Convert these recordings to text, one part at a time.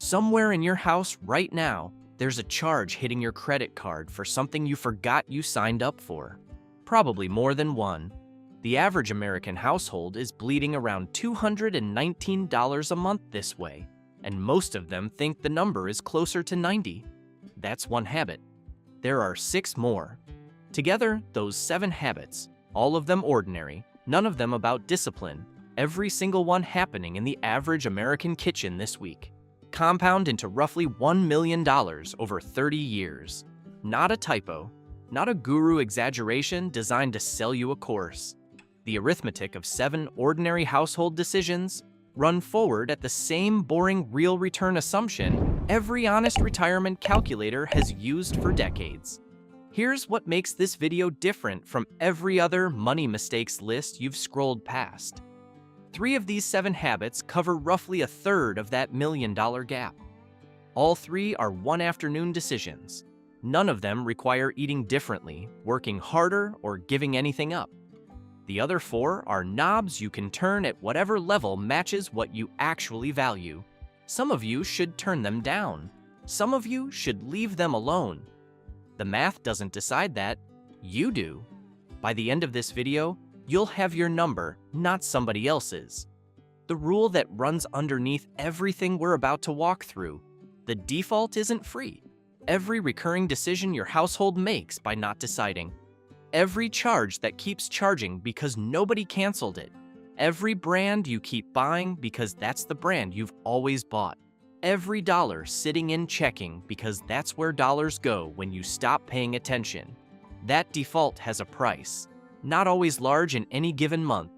Somewhere in your house right now, there's a charge hitting your credit card for something you forgot you signed up for. Probably more than one. The average American household is bleeding around $219 a month this way, and most of them think the number is closer to 90. That's one habit. There are 6 more. Together, those 7 habits, all of them ordinary, none of them about discipline, every single one happening in the average American kitchen this week, compound into roughly $1 million over 30 years. Not a typo, not a guru exaggeration designed to sell you a course. The arithmetic of 7 ordinary household decisions run forward at the same boring real return assumption every honest retirement calculator has used for decades. Here's what makes this video different from every other money mistakes list you've scrolled past. 3 of these 7 habits cover roughly a third of that $1 million gap. All 3 are one afternoon decisions. None of them require eating differently, working harder, or giving anything up. The other 4 are knobs you can turn at whatever level matches what you actually value. Some of you should turn them down. Some of you should leave them alone. The math doesn't decide that. You do. By the end of this video, you'll have your number, not somebody else's. The rule that runs underneath everything we're about to walk through. The default isn't free. Every recurring decision your household makes by not deciding. Every charge that keeps charging because nobody canceled it. Every brand you keep buying because that's the brand you've always bought. Every dollar sitting in checking because that's where dollars go when you stop paying attention. That default has a price. Not always large in any given month,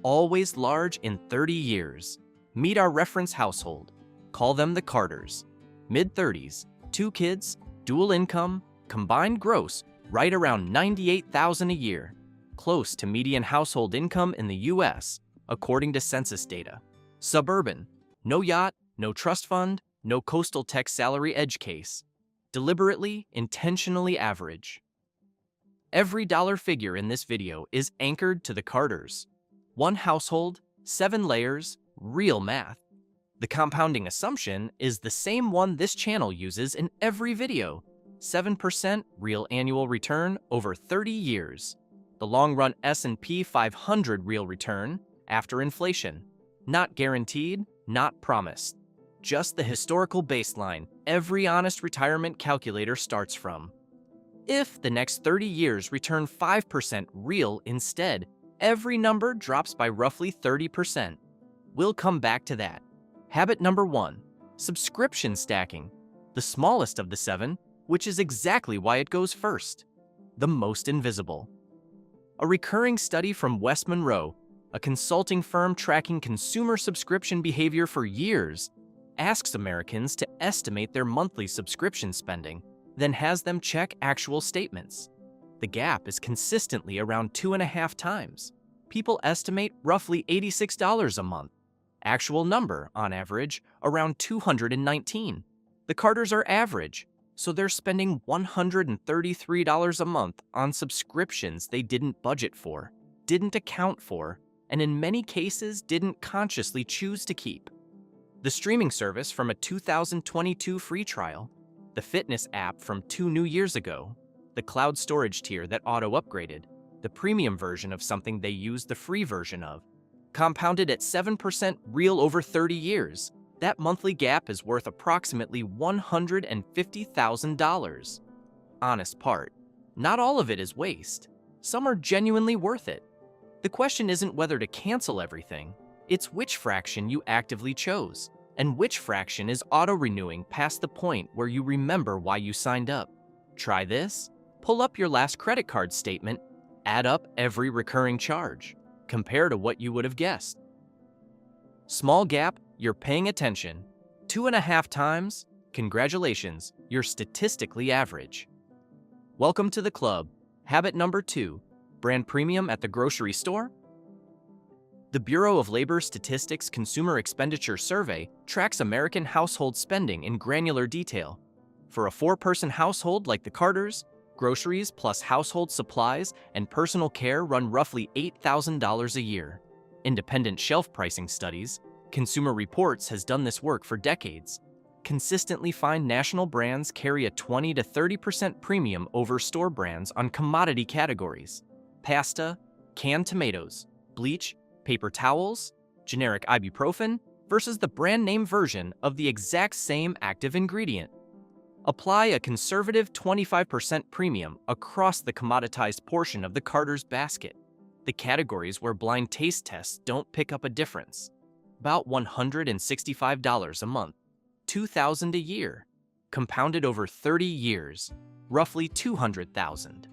always large in 30 years. Meet our reference household. Call them the Carters. Mid-30s, 2 kids, dual income, combined gross right around $98,000 a year, close to median household income in the US, according to census data. Suburban, no yacht, no trust fund, no coastal tech salary edge case. Deliberately, intentionally average. Every dollar figure in this video is anchored to the Carters. 1 household, 7 layers, real math. The compounding assumption is the same one this channel uses in every video. 7% real annual return over 30 years. The long-run S&P 500 real return after inflation. Not guaranteed, not promised. Just the historical baseline every honest retirement calculator starts from. If the next 30 years return 5% real instead, every number drops by roughly 30%. We'll come back to that. Habit number 1, subscription stacking. The smallest of the 7, which is exactly why it goes first. The most invisible. A recurring study from West Monroe, a consulting firm tracking consumer subscription behavior for years, asks Americans to estimate their monthly subscription spending, then has them check actual statements. The gap is consistently around 2.5 times. People estimate roughly $86 a month. Actual number, on average, around $219. The Carters are average, so they're spending $133 a month on subscriptions they didn't budget for, didn't account for, and in many cases didn't consciously choose to keep. The streaming service from a 2022 free trial, the fitness app from 2 New Years ago, the cloud storage tier that auto-upgraded, the premium version of something they used the free version of, compounded at 7% real over 30 years. That monthly gap is worth approximately $150,000. Honest part, not all of it is waste. Some are genuinely worth it. The question isn't whether to cancel everything, it's which fraction you actively chose, and which fraction is auto-renewing past the point where you remember why you signed up. Try this. Pull up your last credit card statement, add up every recurring charge, compare to what you would have guessed. Small gap, you're paying attention. 2.5 times, congratulations, you're statistically average. Welcome to the club. Habit number 2, brand premium at the grocery store. The Bureau of Labor Statistics Consumer Expenditure Survey tracks American household spending in granular detail. For a 4-person household like the Carters, groceries plus household supplies and personal care run roughly $8,000 a year. Independent shelf pricing studies, Consumer Reports has done this work for decades. consistently find national brands carry a 20 to 30% premium over store brands on commodity categories: pasta, canned tomatoes, bleach, paper towels, generic ibuprofen versus the brand name version of the exact same active ingredient. Apply a conservative 25% premium across the commoditized portion of the Carter's basket, the categories where blind taste tests don't pick up a difference. About $165 a month, $2,000 a year, compounded over 30 years, roughly $200,000.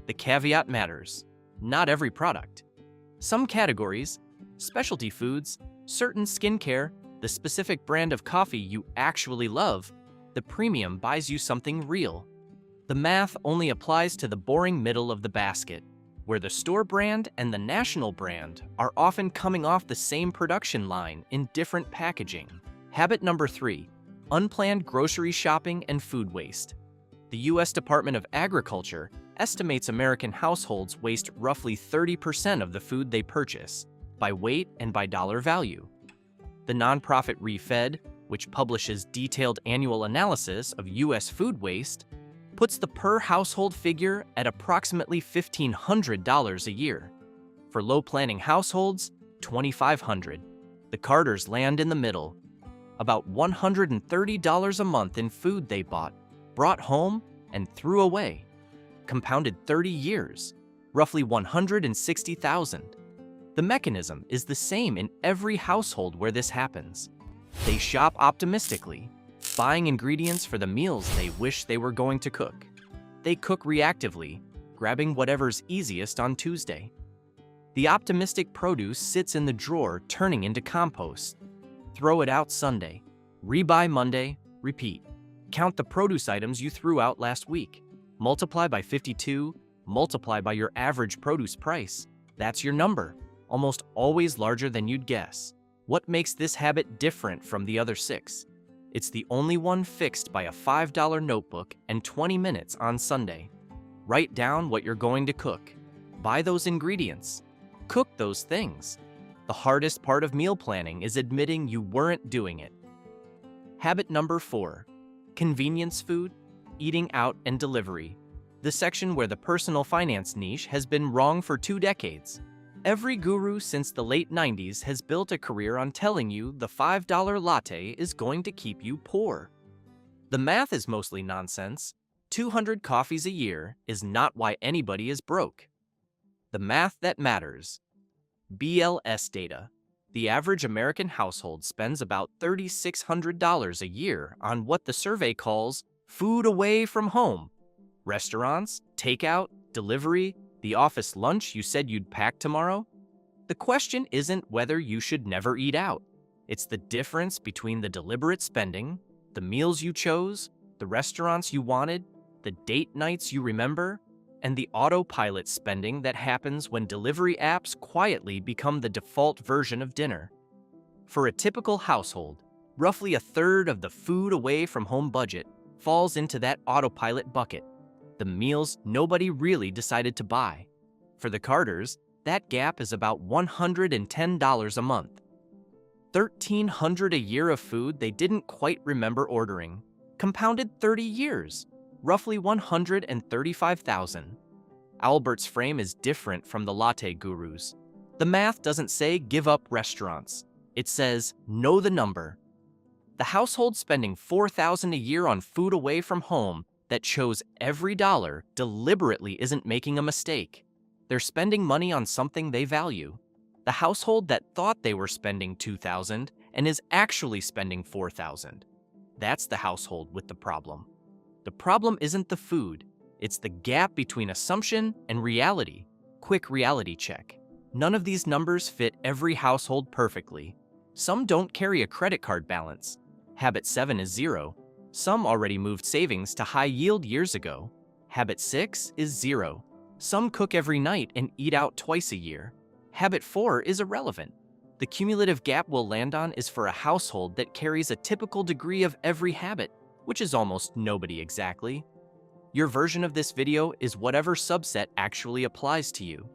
The caveat matters: not every product. Some categories, specialty foods, certain skincare, the specific brand of coffee you actually love, the premium buys you something real. The math only applies to the boring middle of the basket, where the store brand and the national brand are often coming off the same production line in different packaging. Habit number 3, unplanned grocery shopping and food waste. The U.S. Department of Agriculture estimates American households waste roughly 30% of the food they purchase, by weight and by dollar value. The nonprofit ReFed, which publishes detailed annual analysis of U.S. food waste, puts the per-household figure at approximately $1,500 a year. For low-planning households, $2,500. The Carters land in the middle. About $130 a month in food they bought, brought home, and threw away. Compounded 30 years, roughly $160,000. The mechanism is the same in every household where this happens. They shop optimistically, buying ingredients for the meals they wish they were going to cook. They cook reactively, grabbing whatever's easiest on Tuesday. The optimistic produce sits in the drawer, turning into compost. Throw it out Sunday. Rebuy Monday, repeat. Count the produce items you threw out last week. Multiply by 52, multiply by your average produce price. That's your number, almost always larger than you'd guess. What makes this habit different from the other 6? It's the only one fixed by a $5 notebook and 20 minutes on Sunday. Write down what you're going to cook. Buy those ingredients. Cook those things. The hardest part of meal planning is admitting you weren't doing it. Habit number 4, convenience food, eating out and delivery. The section where the personal finance niche has been wrong for 2 decades. Every guru since the late 90s has built a career on telling you the $5 latte is going to keep you poor. The math is mostly nonsense. 200 coffees a year is not why anybody is broke. The math that matters. BLS data. The average American household spends about $3,600 a year on what the survey calls food away from home. Restaurants, takeout, delivery, the office lunch you said you'd pack tomorrow? The question isn't whether you should never eat out. It's the difference between the deliberate spending, the meals you chose, the restaurants you wanted, the date nights you remember, and the autopilot spending that happens when delivery apps quietly become the default version of dinner. For a typical household, roughly a third of the food away from home budget falls into that autopilot bucket. The meals nobody really decided to buy. For the Carters, that gap is about $110 a month. $1,300 a year of food they didn't quite remember ordering. Compounded 30 years, roughly $135,000. Owlbert's frame is different from the latte gurus. The math doesn't say give up restaurants. It says know the number. The household spending $4,000 a year on food away from home that chose every dollar deliberately isn't making a mistake. They're spending money on something they value. The household that thought they were spending $2,000 and is actually spending $4,000. That's the household with the problem. The problem isn't the food. It's the gap between assumption and reality. Quick reality check. None of these numbers fit every household perfectly. Some don't carry a credit card balance. Habit 7 is 0. Some already moved savings to high yield years ago. Habit 6 is 0. Some cook every night and eat out twice a year. Habit 4 is irrelevant. The cumulative gap we'll land on is for a household that carries a typical degree of every habit, which is almost nobody exactly. Your version of this video is whatever subset actually applies to you.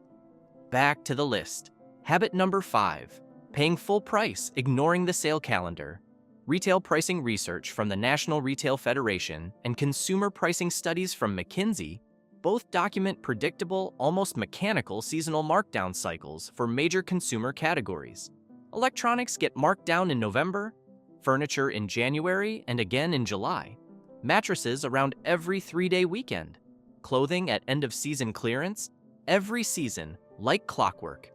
Back to the list. Habit number 5, paying full price, ignoring the sale calendar. Retail pricing research from the National Retail Federation and consumer pricing studies from McKinsey both document predictable, almost mechanical seasonal markdown cycles for major consumer categories. Electronics get marked down in November, furniture in January and again in July, mattresses around every 3-day weekend, clothing at end-of-season clearance, every season, like clockwork.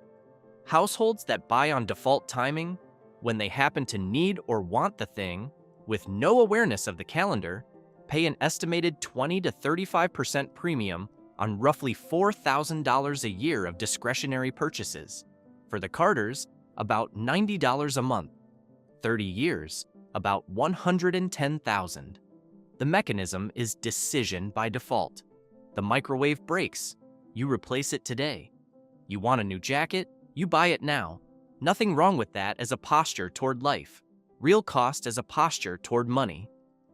Households that buy on default timing, when they happen to need or want the thing, with no awareness of the calendar, pay an estimated 20 to 35% premium on roughly $4,000 a year of discretionary purchases. For the Carters, about $90 a month. 30 years, about $110,000. The mechanism is decision by default. The microwave breaks. You replace it today. You want a new jacket? You buy it now. Nothing wrong with that as a posture toward life. Real cost as a posture toward money.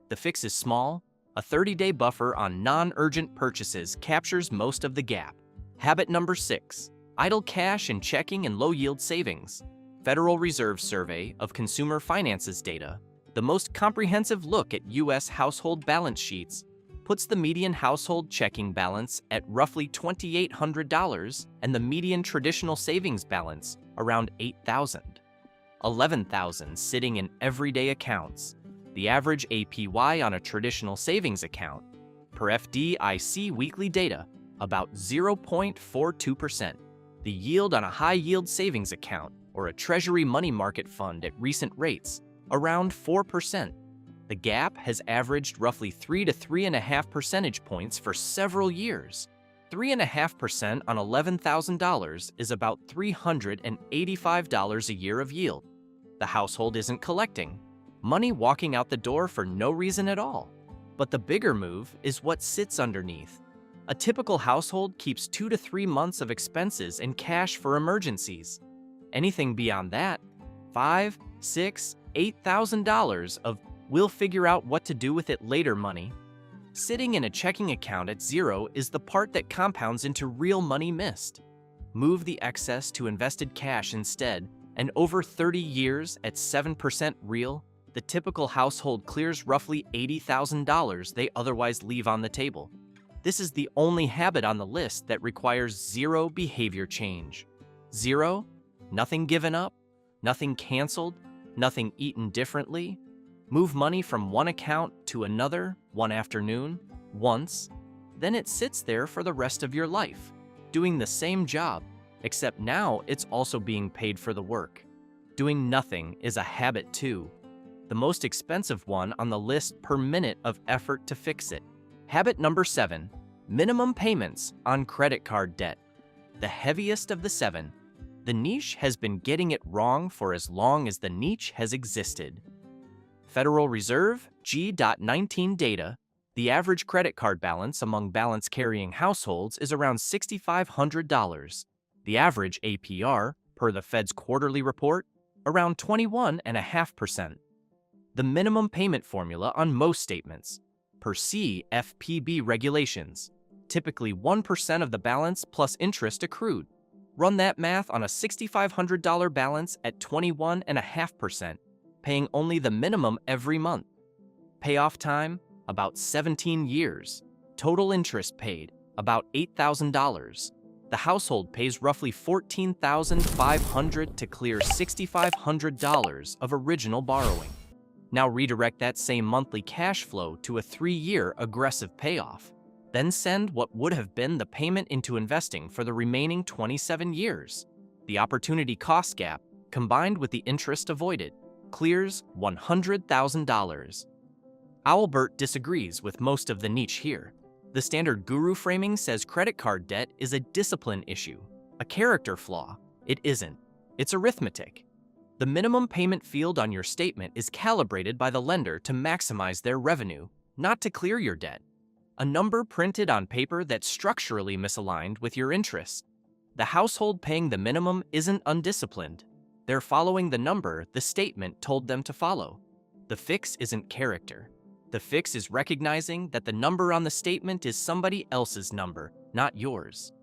The fix is small. A 30-day buffer on non-urgent purchases captures most of the gap. Habit number 6. Idle cash in checking and low-yield savings. Federal Reserve Survey of Consumer Finances data, the most comprehensive look at U.S. household balance sheets, puts the median household checking balance at roughly $2,800 and the median traditional savings balance around $8,000. $11,000 sitting in everyday accounts. The average APY on a traditional savings account, per FDIC weekly data, about 0.42%. The yield on a high-yield savings account or a Treasury money market fund at recent rates, around 4%. The gap has averaged roughly 3 to 3.5 percentage points for several years. 3.5% on $11,000 is about $385 a year of yield. The household isn't collecting. Money walking out the door for no reason at all. But the bigger move is what sits underneath. A typical household keeps 2 to 3 months of expenses and cash for emergencies. Anything beyond that, $5,000, $6,000, $8,000 of we'll figure out what to do with it later money. Sitting in a checking account at zero is the part that compounds into real money missed. Move the excess to invested cash instead, and over 30 years at 7% real, the typical household clears roughly $80,000 they otherwise leave on the table. This is the only habit on the list that requires zero behavior change. Zero, nothing given up, nothing canceled, nothing eaten differently. Move money from one account to another one afternoon, once, then it sits there for the rest of your life, doing the same job, except now it's also being paid for the work. Doing nothing is a habit too. The most expensive one on the list per minute of effort to fix it. Habit number 7, minimum payments on credit card debt. The heaviest of the 7. The niche has been getting it wrong for as long as the niche has existed. Federal Reserve G.19 data, the average credit card balance among balance-carrying households is around $6,500. The average APR, per the Fed's quarterly report, around 21.5%. The minimum payment formula on most statements, per CFPB regulations, typically 1% of the balance plus interest accrued. Run that math on a $6,500 balance at 21.5%. Paying only the minimum every month. Payoff time, about 17 years. Total interest paid, about $8,000. The household pays roughly $14,500 to clear $6,500 of original borrowing. Now redirect that same monthly cash flow to a 3-year aggressive payoff. Then send what would have been the payment into investing for the remaining 27 years. The opportunity cost gap, combined with the interest avoided, clears $100,000. Owlbert disagrees with most of the niche here. The standard guru framing says credit card debt is a discipline issue, a character flaw. It isn't. It's arithmetic. The minimum payment field on your statement is calibrated by the lender to maximize their revenue, not to clear your debt. A number printed on paper that's structurally misaligned with your interests. The household paying the minimum isn't undisciplined. They're following the number the statement told them to follow. The fix isn't character. The fix is recognizing that the number on the statement is somebody else's number, not yours.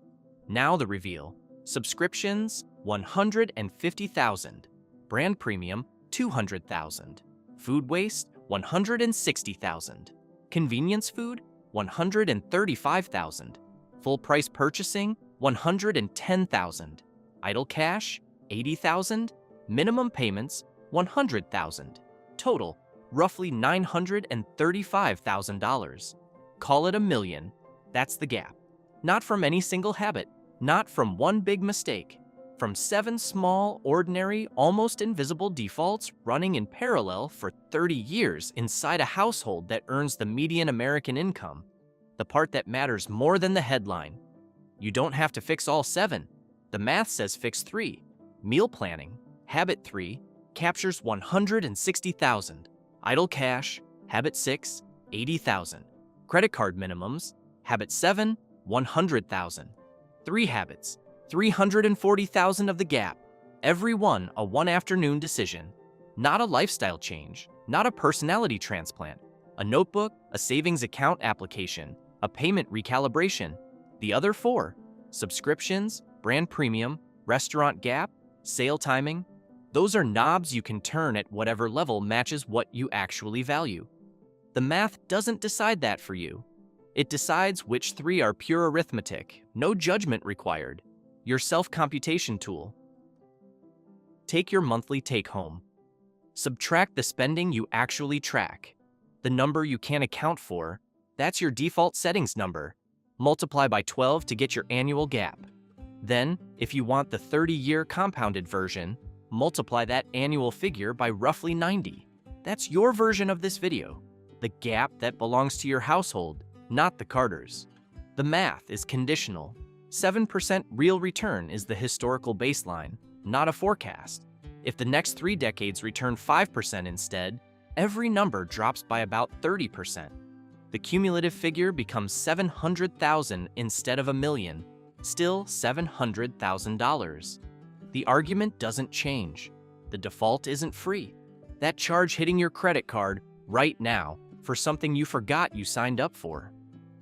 Now the reveal. Subscriptions, $150,000. Brand premium, $200,000. Food waste, $160,000. Convenience food, $135,000. Full price purchasing, $110,000. Idle cash, $80,000. Minimum payments, $100,000. Total, roughly $935,000. Call it $1 million. That's the gap. Not from any single habit, not from one big mistake, from 7 small, ordinary, almost invisible defaults running in parallel for 30 years inside a household that earns the median American income. The part that matters more than the headline. You don't have to fix all 7. The math says fix 3. Meal planning, habit 3, captures $160,000. Idle cash, habit 6, $80,000. Credit card minimums, habit 7, $100,000. 3 habits, $340,000 of the gap. Every one a one-afternoon decision. Not a lifestyle change, not a personality transplant. A notebook, a savings account application, a payment recalibration. The other 4, subscriptions, brand premium, restaurant gap, sale timing. Those are knobs you can turn at whatever level matches what you actually value. The math doesn't decide that for you. It decides which 3 are pure arithmetic, no judgment required. Your self-computation tool. Take your monthly take-home. Subtract the spending you actually track. The number you can't account for, that's your default settings number. Multiply by 12 to get your annual gap. Then, if you want the 30-year compounded version, multiply that annual figure by roughly 90. That's your version of this video. The gap that belongs to your household, not the Carters. The math is conditional. 7% real return is the historical baseline, not a forecast. If the next 3 decades return 5% instead, every number drops by about 30%. The cumulative figure becomes $700,000 instead of $1 million, still $700,000. The argument doesn't change. The default isn't free. That charge hitting your credit card right now for something you forgot you signed up for.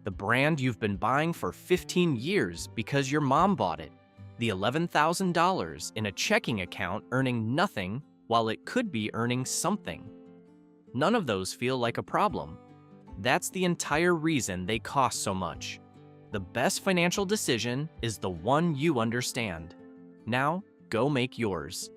The brand you've been buying for 15 years because your mom bought it. The $11,000 in a checking account earning nothing while it could be earning something. None of those feel like a problem. That's the entire reason they cost so much. The best financial decision is the one you understand. Now, go make yours.